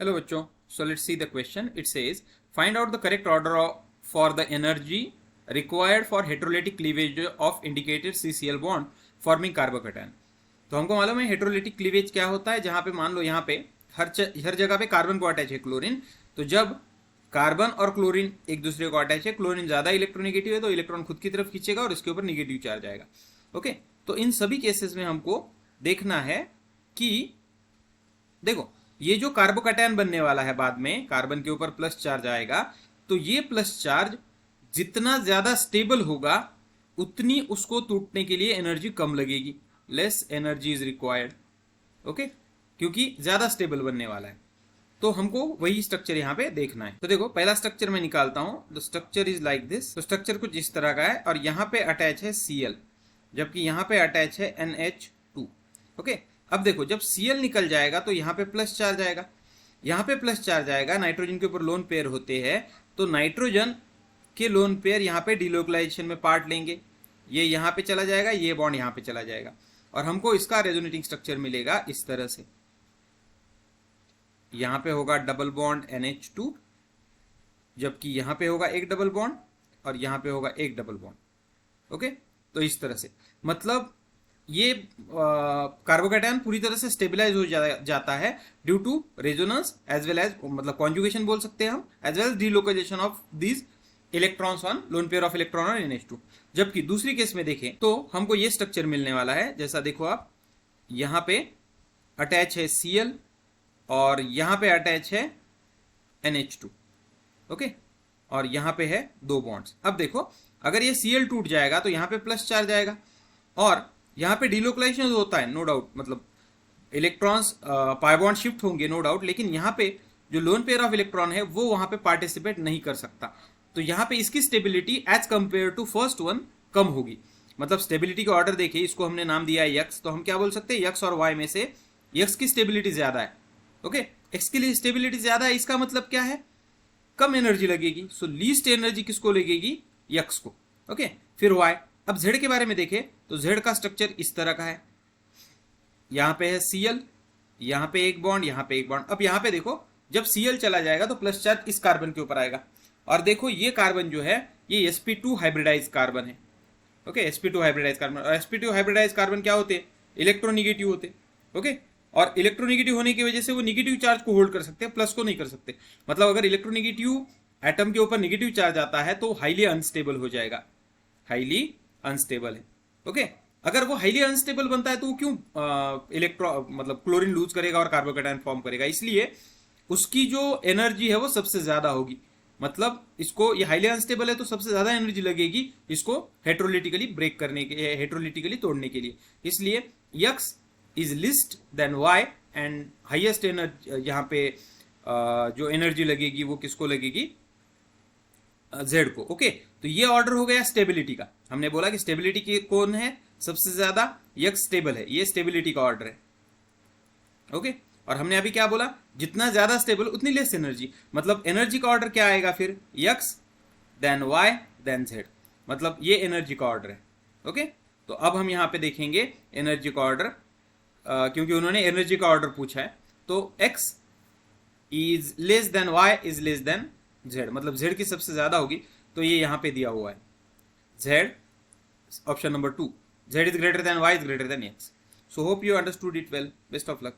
Hello बच्चों, so let's see the question. It says find out the correct order for the energy required for heterolytic cleavage of indicated CCl bond forming carbocation. तो हमको मालूम है heterolytic cleavage क्या होता है, जहां पे मान लो यहाँ पे हर जगह पे कार्बन को अटैच है क्लोरीन। तो जब कार्बन और क्लोरीन एक दूसरे को अटैच है, क्लोरीन ज्यादा इलेक्ट्रोनेगेटिव है तो इलेक्ट्रॉन खुद की तरफ खींचेगा और इसके ऊपर निगेटिव चार्ज आएगा। ओके, तो इन सभी केसेस में हमको देखना है कि देखो ये जो कार्बोकैटायन बनने वाला है, बाद में कार्बन के ऊपर प्लस चार्ज आएगा, तो ये प्लस चार्ज जितना ज्यादा स्टेबल होगा उतनी उसको टूटने के लिए एनर्जी कम लगेगी, less energy is required. Okay, क्योंकि ज्यादा स्टेबल बनने वाला है। तो हमको वही स्ट्रक्चर यहाँ पे देखना है। तो देखो पहला स्ट्रक्चर मैं निकालता हूं। The structure is like this. तो स्ट्रक्चर कुछ इस तरह का है और यहाँ पे अटैच है Cl, जबकि यहाँ पे अटैच है NH2। ओके, अब देखो जब Cl निकल जाएगा तो यहाँ पे प्लस चार्ज आएगा, यहाँ पे प्लस चार्ज आएगा। नाइट्रोजन के ऊपर लोन पेयर होते हैं, तो नाइट्रोजन के लोन पेयर यहाँ पे डिलोकलाइजेशन में पार्ट लेंगे। ये यहाँ पे चला जाएगा, ये बॉन्ड यहाँ पे चला जाएगा और हमको इसका रेजोनेटिंग स्ट्रक्चर मिलेगा इस तरह से। यहाँ पे होगा डबल बॉन्ड NH2, जबकि यहाँ पे होगा एक डबल बॉन्ड और यहाँ पे होगा एक डबल बॉन्ड। ओके, तो इस तरह से मतलब ये कार्बोकैटायन पूरी तरह से स्टेबलाइज हो जाता है due to resonance as well as, मतलब कॉन्जुगेशन बोल सकते हैं हम, as well as delocalization of these electrons on lone pair of electron और NH2। जबकि दूसरी केस में देखें तो हमको ये स्ट्रक्चर मिलने वाला है। जैसा देखो आप, यहाँ पे अटैच है Cl और यहाँ पे अटैच है NH2। ओके, और यहाँ पे है दो बॉन्ड्स। अब देखो अगर ये Cl टूट जाएगा तो यहाँ पे प्लस चार्ज आएगा और यहाँ पे डिलोकलाइजेशन होता है, नो डाउट, मतलब इलेक्ट्रॉन्स पाई बॉन्ड शिफ्ट होंगे नो डाउट, लेकिन यहाँ पे जो लोन पेयर ऑफ इलेक्ट्रॉन है वो वहां पे पार्टिसिपेट नहीं कर सकता। तो यहाँ पे इसकी stability as compared to first one कम होगी। मतलब स्टेबिलिटी का ऑर्डर देखिए, इसको हमने नाम दिया है x, तो हम क्या बोल सकते हैं x और y में से x की स्टेबिलिटी ज्यादा है। ओके, x की लिए स्टेबिलिटी ज्यादा है, इसका मतलब क्या है, कम एनर्जी लगेगी। सो लीस्ट एनर्जी किसको लगेगी, x को। ओके, फिर y। अब z के बारे में देखें तो z का स्ट्रक्चर इस तरह का है। यहाँ पे है Cl, यहाँ पे एक बॉन्ड, यहाँ पे एक बॉन्ड। अब यहाँ पे देखो जब Cl चला जाएगा तो प्लस चार्ज इस कार्बन के ऊपर आएगा और देखो ये कार्बन जो है ये sp2 हाइब्रिडाइज कार्बन है। Okay, sp2 hybridize carbon. और sp2 हाइब्रिडाइज कार्बन क्या होते हैं, इलेक्ट्रोनिगेटिव होते। ओके, और इलेक्ट्रोनिगेटिव होने की वजह से वो निगेटिव चार्ज को होल्ड कर सकते हैं, प्लस को नहीं कर सकते। मतलब अगर इलेक्ट्रोनिगेटिव एटम के ऊपर निगेटिव चार्ज आता है तो हाईली अनस्टेबल हो जाएगा, हाईली अनस्टेबल है। ओके, अगर वो हाईली अनस्टेबल बनता है तो वो क्यों मतलब क्लोरीन लूज करेगा और कार्बोकैटायन फॉर्म करेगा, इसलिए उसकी जो एनर्जी है वो सबसे ज्यादा होगी। मतलब इसको, ये हाईली अनस्टेबल है तो सबसे ज्यादा एनर्जी लगेगी इसको हेटेरोलिटिकली ब्रेक करने के, हेटेरोलिटिकली तोड़ने के लिए। इसलिए x is least then y and highest energy यहाँ पे जो एनर्जी लगेगी वो किसको लगेगी, Z को। ओके, तो ये ऑर्डर हो गया स्टेबिलिटी का। हमने बोला कि स्टेबिलिटी की कौन है सबसे ज्यादा, x स्टेबल है, ये स्टेबिलिटी का ऑर्डर है। ओके, और हमने अभी क्या बोला, जितना ज्यादा स्टेबल उतनी लेस एनर्जी। मतलब एनर्जी का ऑर्डर क्या आएगा फिर, x then y then z, मतलब ये एनर्जी का ऑर्डर है। ओके, तो अब हम यहाँ पे देखेंगे एनर्जी का ऑर्डर, क्योंकि उन्होंने एनर्जी का ऑर्डर पूछा है। तो x is less than y is less than z, मतलब z की सबसे ज्यादा होगी, तो ये यहाँ पे दिया हुआ है z, option number 2, z is greater than y is greater than x। So hope you understood it well, best of luck.